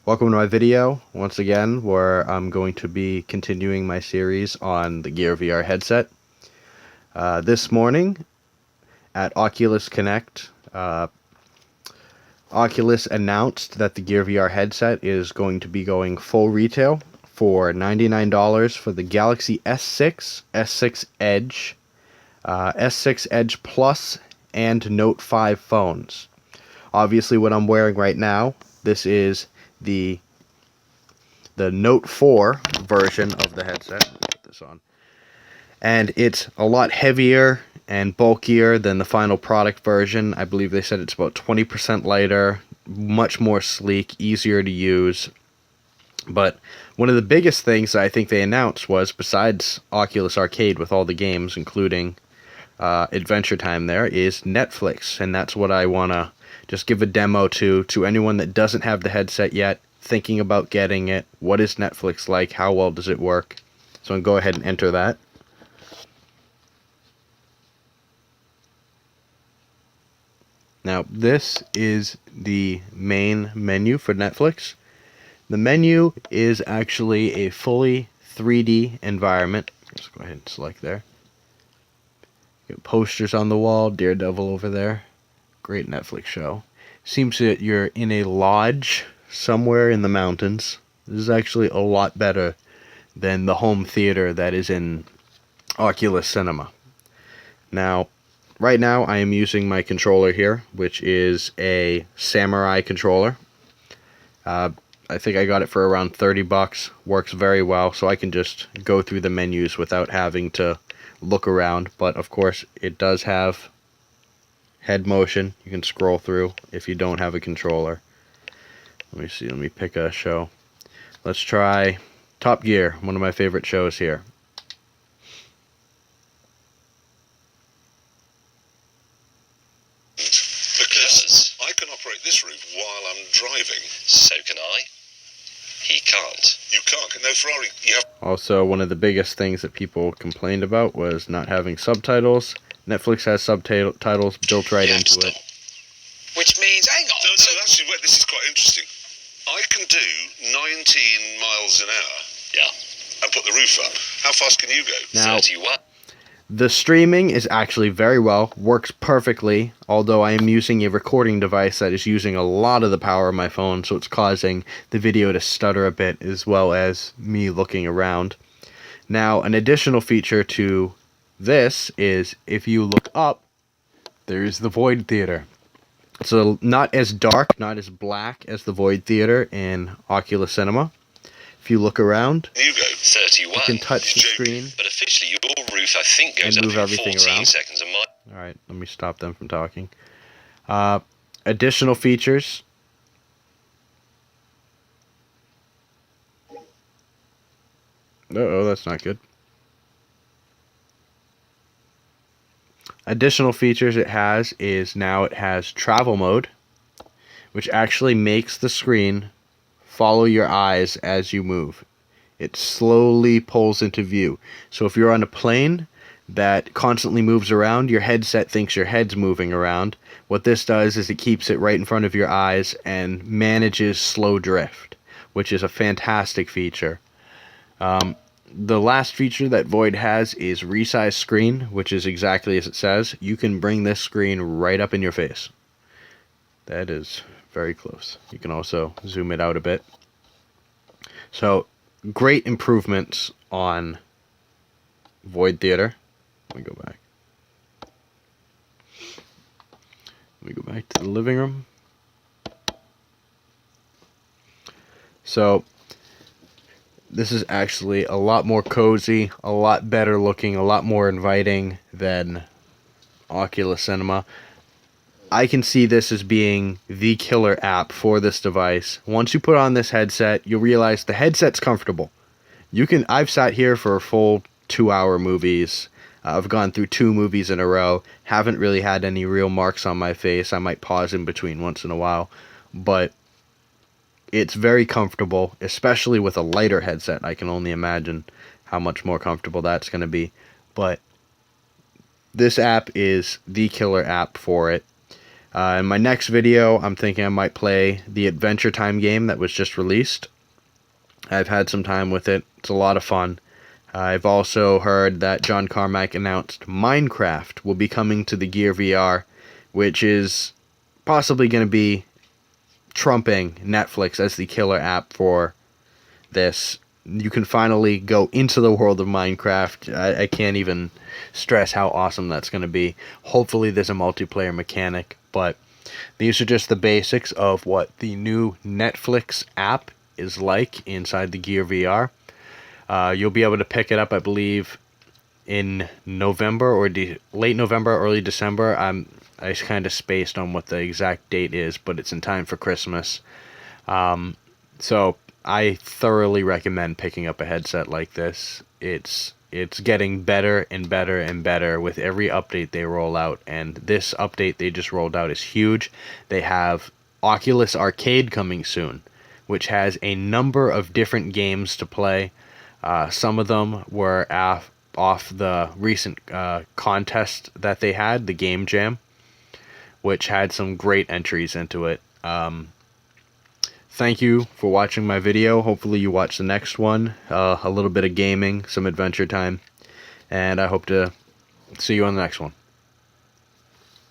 Welcome to my video once again, where I'm going to be continuing my series on the Gear VR headset. This morning at Oculus Connect, Oculus announced that the Gear VR headset is going to be going full retail for $99 for the Galaxy S6, S6 Edge, S6 Edge Plus, and Note 5 phones. Obviously what I'm wearing right now, this is the Note 4 version of the headset. Let me put this on. And it's a lot heavier and bulkier than the final product version. I believe they said it's about 20% lighter, much more sleek, easier to use. But one of the biggest things I think they announced was, besides Oculus Arcade with all the games, including Adventure Time there, is Netflix. And that's what I want to just give a demo to anyone that doesn't have the headset yet, thinking about getting it. What is Netflix like? How well does it work? So I'm going to go ahead and enter that. Now, this is the main menu for Netflix. The menu is actually a fully 3D environment. Let's go ahead and select there. Got posters on the wall, Daredevil over there. Great Netflix show. Seems that you're in a lodge somewhere in the mountains. This is actually a lot better than the home theater that is in Oculus Cinema. Now, right now I am using my controller here, which is a Samurai controller. I think I got it for around 30 bucks. Works very well, so I can just go through the menus without having to look around. But of course, it does have head motion. You can scroll through if you don't have a controller. Let me see, let me pick a show. Let's try Top Gear, one of my favorite shows here. Because I can operate this roof while I'm driving. So can I. He can't. You can't. No, Ferrari, you have... Also, one of the biggest things that people complained about was not having subtitles. Netflix has subtitles built right into it. Which means, hang on. No, actually, wait, this is quite interesting. I can do 19 miles an hour. Yeah. And put the roof up. How fast can you go? Now, 31. The streaming is actually very well, works perfectly, although I am using a recording device that is using a lot of the power of my phone, so it's causing the video to stutter a bit, as well as me looking around. Now, an additional feature to this is, if you look up, there's the Void Theater. So not as dark, not as black as the Void Theater in Oculus Cinema. If you look around, you go 31. You can touch the screen. But officially, your roof, I think, goes and move up in everything 14 around. seconds. Alright, let me stop them from talking. Additional features. Uh-oh, that's not good. Additional features it has is now it has travel mode, which actually makes the screen follow your eyes as you move. It slowly pulls into view. So if you're on a plane that constantly moves around, your headset thinks your head's moving around. What this does is it keeps it right in front of your eyes and manages slow drift, which is a fantastic feature. The last feature that Void has is resize screen, which is exactly as it says. You can bring this screen right up in your face. That is very close. You can also zoom it out a bit. So, great improvements on Void Theater. Let me go back. Let me go back to the living room. So, this is actually a lot more cozy, a lot better looking, a lot more inviting than Oculus Cinema. I can see this as being the killer app for this device. Once you put on this headset, you'll realize the headset's comfortable. I've sat here for a full 2-hour movies. I've gone through 2 movies in a row. Haven't really had any real marks on my face. I might pause in between once in a while. But it's very comfortable, especially with a lighter headset. I can only imagine how much more comfortable that's going to be. But this app is the killer app for it. In my next video, I'm thinking I might play the Adventure Time game that was just released. I've had some time with it. It's a lot of fun. I've also heard that John Carmack announced Minecraft will be coming to the Gear VR, which is possibly going to be trumping Netflix as the killer app for this. You can finally go into the world of Minecraft. I can't even stress how awesome that's going to be. Hopefully there's a multiplayer mechanic, but these are just the basics of what the new Netflix app is like inside the Gear VR. You'll be able to pick it up, I believe, in November or late November, early December. I kind of spaced on what the exact date is, but it's in time for Christmas. So I thoroughly recommend picking up a headset like this. It's getting better and better and better with every update they roll out, and this update they just rolled out is huge. They have Oculus Arcade coming soon, which has a number of different games to play. Some of them were off the recent contest that they had, the Game Jam, which had some great entries into it. Thank you for watching my video. Hopefully you watch the next one. A little bit of gaming, some Adventure Time, and I hope to see you on the next one.